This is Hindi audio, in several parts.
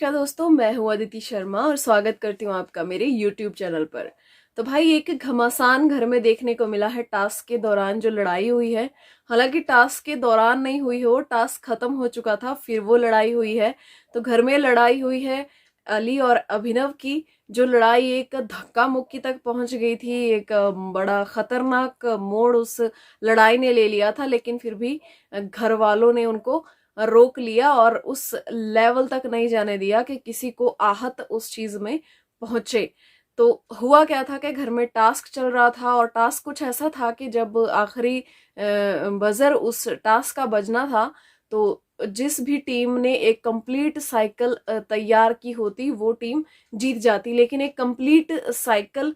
नमस्कार दोस्तों, मैं हूँ अदिति शर्मा और स्वागत करती हूँ आपका मेरे YouTube चैनल पर। तो भाई एक घमासान घर में देखने को मिला है टास्क के दौरान जो लड़ाई हुई है। हालांकि टास्क के दौरान नहीं हुई हो, टास्क खत्म हो चुका था फिर वो लड़ाई हुई है। तो घर में लड़ाई हुई है अली और अभिनव की। जो लड़ाई एक धक्का मुक्की तक पहुंच गई थी, एक बड़ा खतरनाक मोड़ उस लड़ाई ने ले लिया था, लेकिन फिर भी घर वालों ने उनको रोक लिया और उस लेवल तक नहीं जाने दिया कि किसी को आहत उस चीज में पहुंचे। तो हुआ क्या था कि घर में टास्क चल रहा था और टास्क कुछ ऐसा था कि जब आखिरी बजर उस टास्क का बजना था तो जिस भी टीम ने एक कंप्लीट साइकिल तैयार की होती वो टीम जीत जाती, लेकिन एक कंप्लीट साइकिल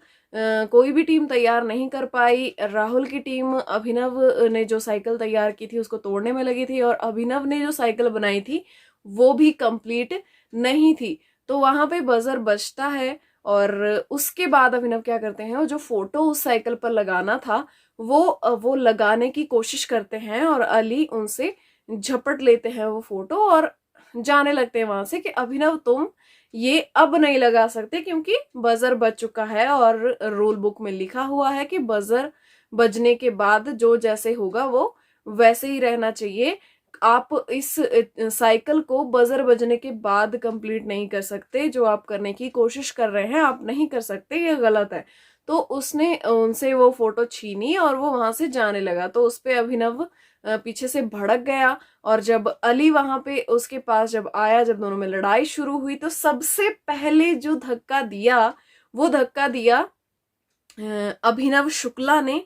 कोई भी टीम तैयार नहीं कर पाई। राहुल की टीम अभिनव ने जो साइकिल तैयार की थी उसको तोड़ने में लगी थी और अभिनव ने जो साइकिल बनाई थी वो भी कंप्लीट नहीं थी। तो वहां पे बजर बजता है और उसके बाद अभिनव क्या करते हैं, वो जो फोटो उस साइकिल पर लगाना था वो लगाने की कोशिश करते हैं और अली उनसे झपट लेते हैं वो फोटो और जाने लगते हैं वहां से कि अभिनव तुम ये अब नहीं लगा सकते क्योंकि बजर बज चुका है और रूल बुक में लिखा हुआ है कि बजर बजने के बाद जो जैसे होगा वो वैसे ही रहना चाहिए। आप इस साइकिल को बजर बजने के बाद कंप्लीट नहीं कर सकते। जो आप करने की कोशिश कर रहे हैं आप नहीं कर सकते, ये गलत है। तो उसने उनसे वो फोटो छीनी और वो वहां से जाने लगा। तो उस पे अभिनव पीछे से भड़क गया और जब अली वहां पे उसके पास जब आया, जब दोनों में लड़ाई शुरू हुई, तो सबसे पहले जो धक्का दिया वो धक्का दिया अभिनव शुक्ला ने।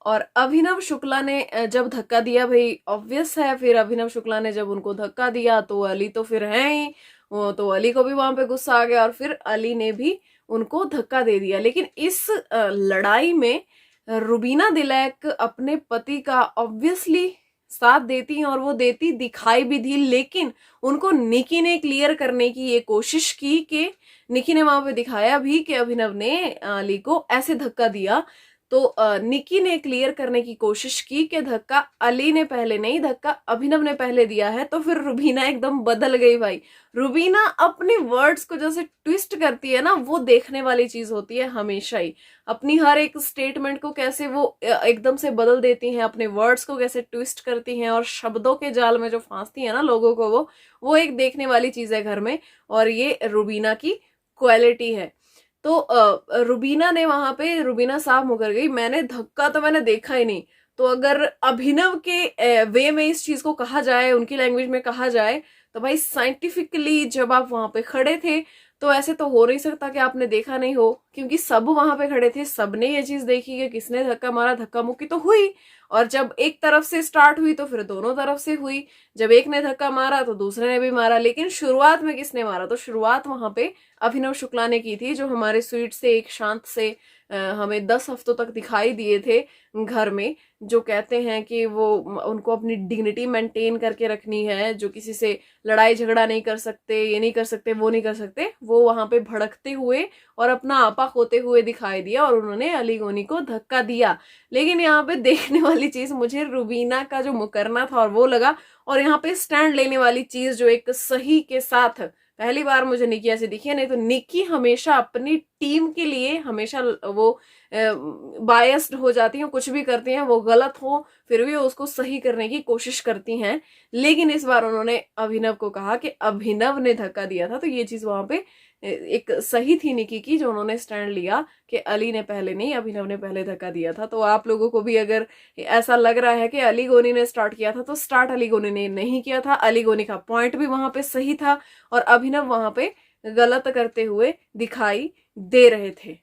और अभिनव शुक्ला ने जब धक्का दिया, भाई ऑब्वियस है, फिर अभिनव शुक्ला ने जब उनको धक्का दिया तो अली तो फिर है ही, वो तो अली को भी वहां पे गुस्सा आ गया और फिर अली ने भी उनको धक्का दे दिया। लेकिन इस लड़ाई में रुबीना दिलैक अपने पति का ऑब्वियसली साथ देती और वो देती दिखाई भी दी, लेकिन उनको निकी ने क्लियर करने की ये कोशिश की कि निकी ने वहां पे दिखाया भी कि अभिनव ने अली को ऐसे धक्का दिया। तो निकी ने क्लियर करने की कोशिश की कि धक्का अली ने पहले नहीं, धक्का अभिनव ने पहले दिया है। तो फिर रुबीना एकदम बदल गई भाई। रुबीना अपने वर्ड्स को जैसे ट्विस्ट करती है ना, वो देखने वाली चीज होती है हमेशा ही। अपनी हर एक स्टेटमेंट को कैसे वो एकदम से बदल देती हैं, अपने वर्ड्स को कैसे ट्विस्ट करती हैं और शब्दों के जाल में जो फांसती है ना लोगों को, वो एक देखने वाली चीज है घर में, और ये रुबीना की क्वालिटी है। तो रुबीना ने वहां पे, रुबीना साफ मुकर गई, मैंने धक्का तो मैंने देखा ही नहीं। तो अगर अभिनव के वे में इस चीज को कहा जाए, उनकी लैंग्वेज में कहा जाए, तो भाई साइंटिफिकली जब आप वहां पे खड़े थे तो ऐसे तो हो नहीं सकता कि आपने देखा नहीं हो, क्योंकि सब वहां पे खड़े थे, सबने ये चीज देखी कि किसने धक्का मारा, धक्का मुक्की तो हुई। और जब एक तरफ से स्टार्ट हुई तो फिर दोनों तरफ से हुई। जब एक ने धक्का मारा तो दूसरे ने भी मारा, लेकिन शुरुआत में किसने मारा, तो शुरुआत वहां पे अभिनव शुक्ला ने की थी, जो हमारे स्वीट से एक शांत से हमें 10 हफ्तों तक दिखाई दिए थे घर में, जो कहते हैं कि वो उनको अपनी डिग्निटी मेंटेन करके रखनी है, जो किसी से लड़ाई झगड़ा नहीं कर सकते, ये नहीं कर सकते, वो नहीं कर सकते। वो वहां पे भड़कते हुए और अपना आपा खोते हुए दिखाई दिया और उन्होंने अली गोनी को धक्का दिया। लेकिन यहाँ पे देखने वाली चीज मुझे रुबीना का जो मुकरना था और वो लगा, और यहाँ पे स्टैंड लेने वाली चीज जो एक सही के साथ पहली बार मुझे निकी ऐसे दिखी है। नहीं तो निकी हमेशा अपनी टीम के लिए हमेशा वो बायस्ड हो जाती हैं, कुछ भी करती हैं, वो गलत हो फिर भी उसको सही करने की कोशिश करती हैं। लेकिन इस बार उन्होंने अभिनव को कहा कि अभिनव ने धक्का दिया था, तो ये चीज वहां पे एक सही थी निकी की, जो उन्होंने स्टैंड लिया कि अली ने पहले नहीं, अभिनव ने पहले धक्का दिया था। तो आप लोगों को भी अगर ऐसा लग रहा है कि अली गोनी ने स्टार्ट किया था, तो स्टार्ट अली गोनी ने नहीं किया था। अली गोनी का पॉइंट भी वहां पे सही था और अभिनव वहां पे गलत करते हुए दिखाई दे रहे थे।